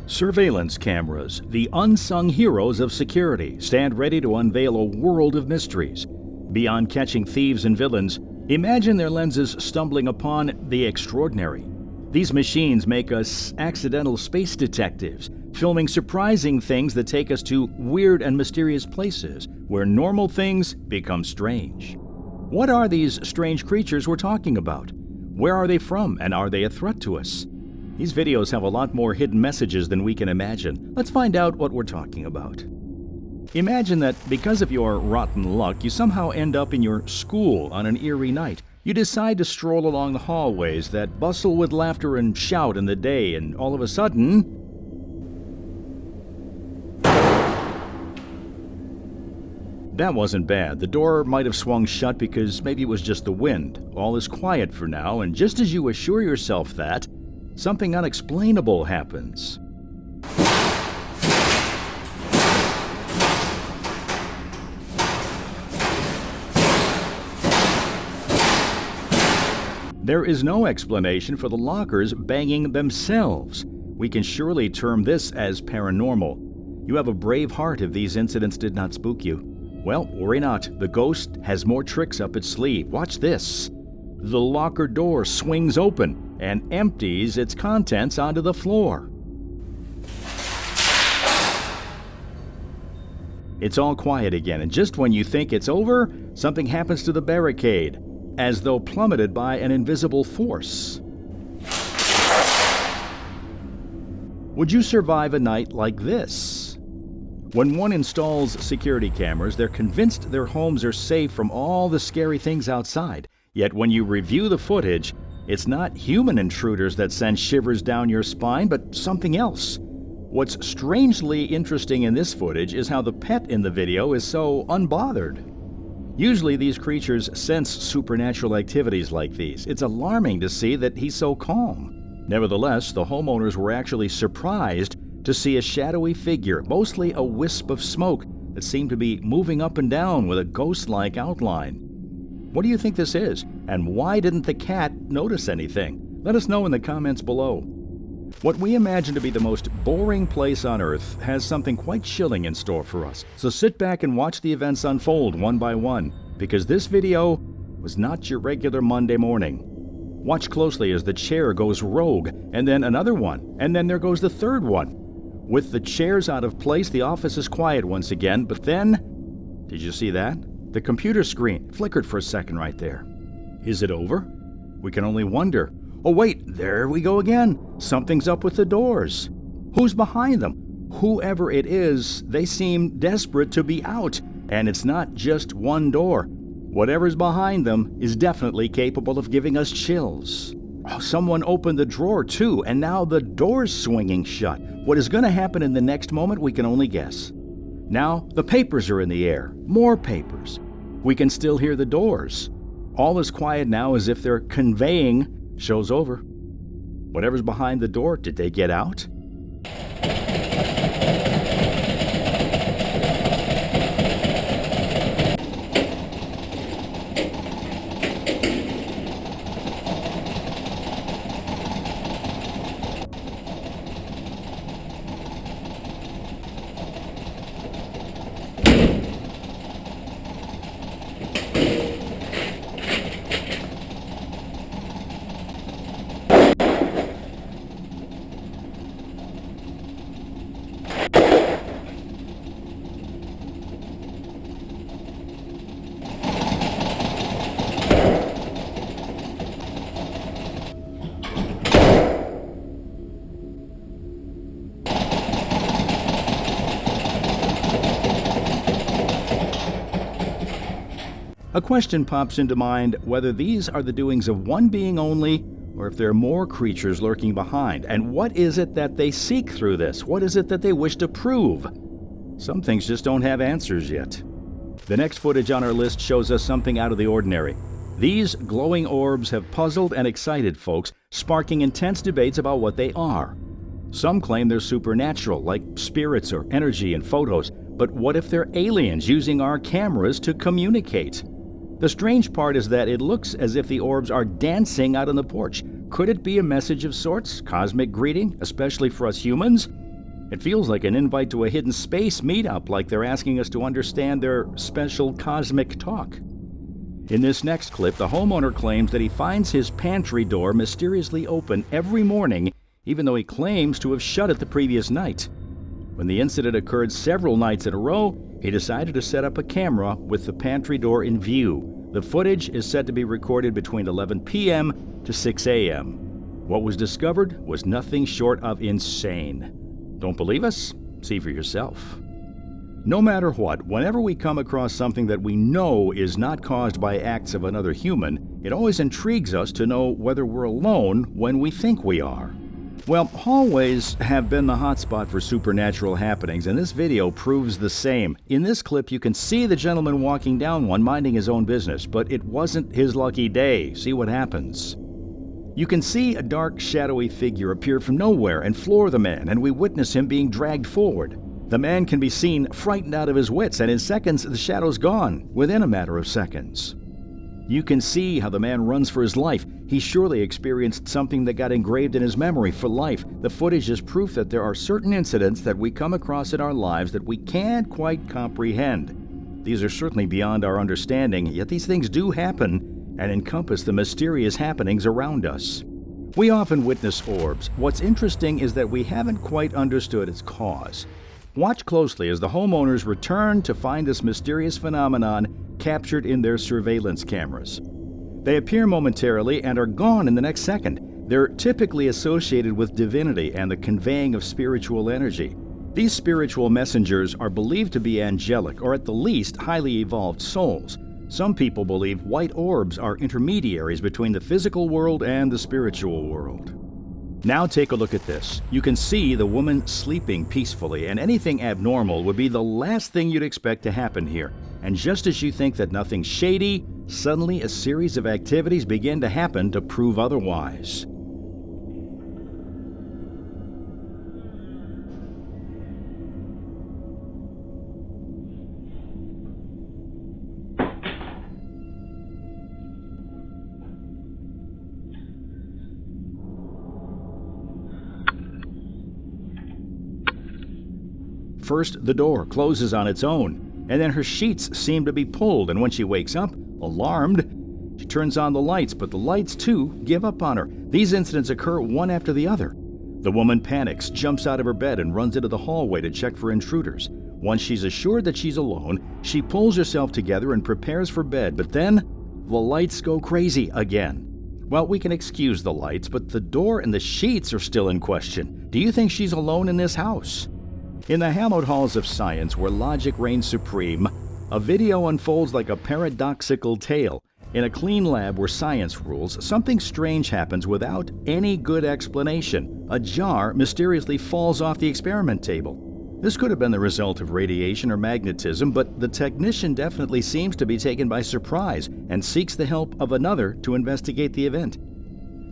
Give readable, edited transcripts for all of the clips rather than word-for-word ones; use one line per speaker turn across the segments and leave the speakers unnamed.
Surveillance cameras, the unsung heroes of security, stand ready to unveil a world of mysteries. Beyond catching thieves and villains, imagine their lenses stumbling upon the extraordinary. These machines make us accidental space detectives, filming surprising things that take us to weird and mysterious places where normal things become strange. What are these strange creatures we're talking about? Where are they from, and are they a threat to us? These videos have a lot more hidden messages than we can imagine. Let's find out what we're talking about. Imagine that because of your rotten luck, you somehow end up in your school on an eerie night. You decide to stroll along the hallways that bustle with laughter and shout in the day, and all of a sudden, that wasn't bad. The door might have swung shut because maybe it was just the wind. All is quiet for now, and just as you assure yourself that, something unexplainable happens. There is no explanation for the lockers banging themselves. We can surely term this as paranormal. You have a brave heart if these incidents did not spook you. Well, worry not. The ghost has more tricks up its sleeve. Watch this. The locker door swings open and empties its contents onto the floor. It's all quiet again, and just when you think it's over, something happens to the barricade, as though plummeted by an invisible force. Would you survive a night like this? When one installs security cameras, they're convinced their homes are safe from all the scary things outside. Yet when you review the footage, it's not human intruders that send shivers down your spine, but something else. What's strangely interesting in this footage is how the pet in the video is so unbothered. Usually these creatures sense supernatural activities like these. It's alarming to see that he's so calm. Nevertheless, the homeowners were actually surprised to see a shadowy figure, mostly a wisp of smoke, that seemed to be moving up and down with a ghost-like outline. What do you think this is? And why didn't the cat notice anything? Let us know in the comments below. What we imagine to be the most boring place on Earth has something quite chilling in store for us. So sit back and watch the events unfold one by one, because this video was not your regular Monday morning. Watch closely as the chair goes rogue, and then another one, and then there goes the third one. With the chairs out of place, the office is quiet once again, but then, did you see that? The computer screen flickered for a second right there. Is it over? We can only wonder. Oh wait, there we go again. Something's up with the doors. Who's behind them? Whoever it is, they seem desperate to be out. And it's not just one door. Whatever's behind them is definitely capable of giving us chills. Oh, someone opened the drawer too, and now the door's swinging shut. What is going to happen in the next moment, we can only guess. Now, the papers are in the air. More papers. We can still hear the doors. All is quiet now as if they're conveying, show's over. Whatever's behind the door, did they get out? A question pops into mind whether these are the doings of one being only, or if there are more creatures lurking behind. And what is it that they seek through this? What is it that they wish to prove? Some things just don't have answers yet. The next footage on our list shows us something out of the ordinary. These glowing orbs have puzzled and excited folks, sparking intense debates about what they are. Some claim they're supernatural, like spirits or energy in photos. But what if they're aliens using our cameras to communicate? The strange part is that it looks as if the orbs are dancing out on the porch. Could it be a message of sorts? Cosmic greeting, especially for us humans? It feels like an invite to a hidden space meetup, like they're asking us to understand their special cosmic talk. In this next clip, the homeowner claims that he finds his pantry door mysteriously open every morning, even though he claims to have shut it the previous night. When the incident occurred several nights in a row, he decided to set up a camera with the pantry door in view. The footage is said to be recorded between 11 p.m. to 6 a.m. What was discovered was nothing short of insane. Don't believe us? See for yourself. No matter what, whenever we come across something that we know is not caused by acts of another human, it always intrigues us to know whether we're alone when we think we are. Well, hallways have been the hotspot for supernatural happenings, and this video proves the same. In this clip, you can see the gentleman walking down one minding his own business, but it wasn't his lucky day. See what happens. You can see a dark, shadowy figure appear from nowhere and floor the man, and we witness him being dragged forward. The man can be seen frightened out of his wits, and in seconds, the shadow's gone, within a matter of seconds. You can see how the man runs for his life. He surely experienced something that got engraved in his memory for life. The footage is proof that there are certain incidents that we come across in our lives that we can't quite comprehend. These are certainly beyond our understanding, yet these things do happen and encompass the mysterious happenings around us. We often witness orbs. What's interesting is that we haven't quite understood its cause. Watch closely as the homeowners return to find this mysterious phenomenon captured in their surveillance cameras. They appear momentarily and are gone in the next second. They're typically associated with divinity and the conveying of spiritual energy. These spiritual messengers are believed to be angelic, or at the least, highly evolved souls. Some people believe white orbs are intermediaries between the physical world and the spiritual world. Now take a look at this. You can see the woman sleeping peacefully, and anything abnormal would be the last thing you'd expect to happen here. And just as you think that nothing's shady, suddenly a series of activities begin to happen to prove otherwise. First, the door closes on its own, and then her sheets seem to be pulled, and when she wakes up, alarmed, she turns on the lights, but the lights, too, give up on her. These incidents occur one after the other. The woman panics, jumps out of her bed, and runs into the hallway to check for intruders. Once she's assured that she's alone, she pulls herself together and prepares for bed, but then the lights go crazy again. Well, we can excuse the lights, but the door and the sheets are still in question. Do you think she's alone in this house? In the hallowed halls of science, where logic reigns supreme, a video unfolds like a paradoxical tale. In a clean lab where science rules, something strange happens without any good explanation. A jar mysteriously falls off the experiment table. This could have been the result of radiation or magnetism, but the technician definitely seems to be taken by surprise and seeks the help of another to investigate the event.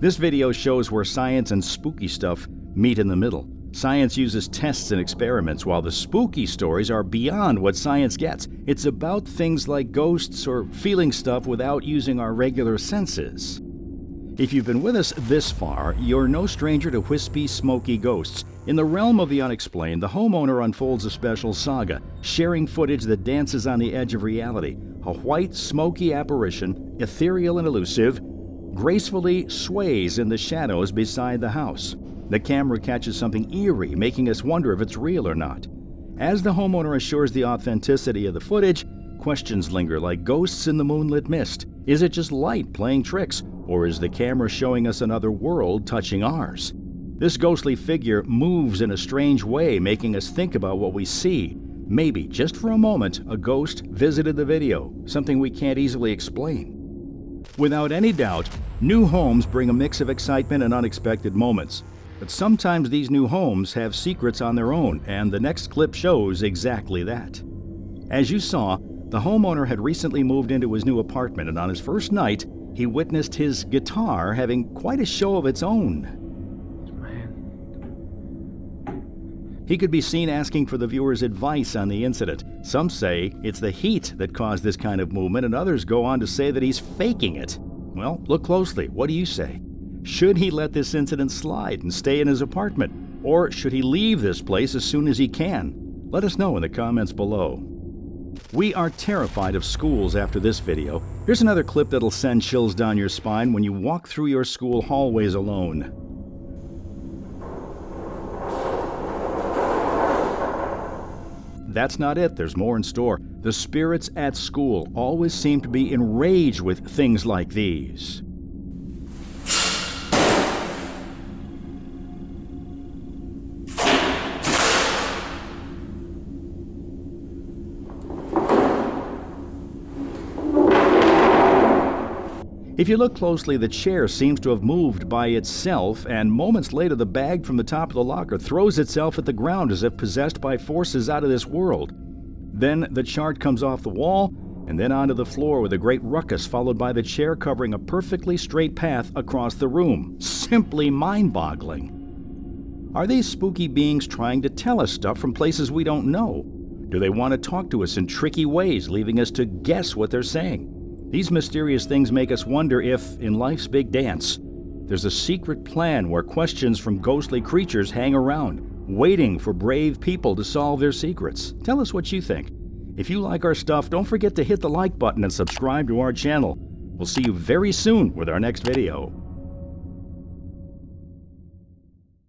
This video shows where science and spooky stuff meet in the middle. Science uses tests and experiments, while the spooky stories are beyond what science gets. It's about things like ghosts or feeling stuff without using our regular senses. If you've been with us this far, you're no stranger to wispy, smoky ghosts. In the realm of the unexplained, the homeowner unfolds a special saga, sharing footage that dances on the edge of reality. A white, smoky apparition, ethereal and elusive, gracefully sways in the shadows beside the house. The camera catches something eerie, making us wonder if it's real or not. As the homeowner assures the authenticity of the footage, questions linger like ghosts in the moonlit mist. Is it just light playing tricks, or is the camera showing us another world touching ours? This ghostly figure moves in a strange way, making us think about what we see. Maybe, just for a moment, a ghost visited the video, something we can't easily explain. Without any doubt, new homes bring a mix of excitement and unexpected moments. But sometimes these new homes have secrets on their own, and the next clip shows exactly that. As you saw, the homeowner had recently moved into his new apartment, and on his first night, he witnessed his guitar having quite a show of its own. He could be seen asking for the viewer's advice on the incident. Some say it's the heat that caused this kind of movement, and others go on to say that he's faking it. Well, look closely. What do you say? Should he let this incident slide and stay in his apartment? Or should he leave this place as soon as he can? Let us know in the comments below. We are terrified of schools after this video. Here's another clip that'll send chills down your spine when you walk through your school hallways alone. That's not it, there's more in store. The spirits at school always seem to be enraged with things like these. If you look closely, the chair seems to have moved by itself, and moments later the bag from the top of the locker throws itself at the ground as if possessed by forces out of this world. Then the chart comes off the wall, and then onto the floor with a great ruckus, followed by the chair covering a perfectly straight path across the room. Simply mind-boggling. Are these spooky beings trying to tell us stuff from places we don't know? Do they want to talk to us in tricky ways, leaving us to guess what they're saying? These mysterious things make us wonder if, in life's big dance, there's a secret plan where questions from ghostly creatures hang around, waiting for brave people to solve their secrets. Tell us what you think. If you like our stuff, don't forget to hit the like button and subscribe to our channel. We'll see you very soon with our next video.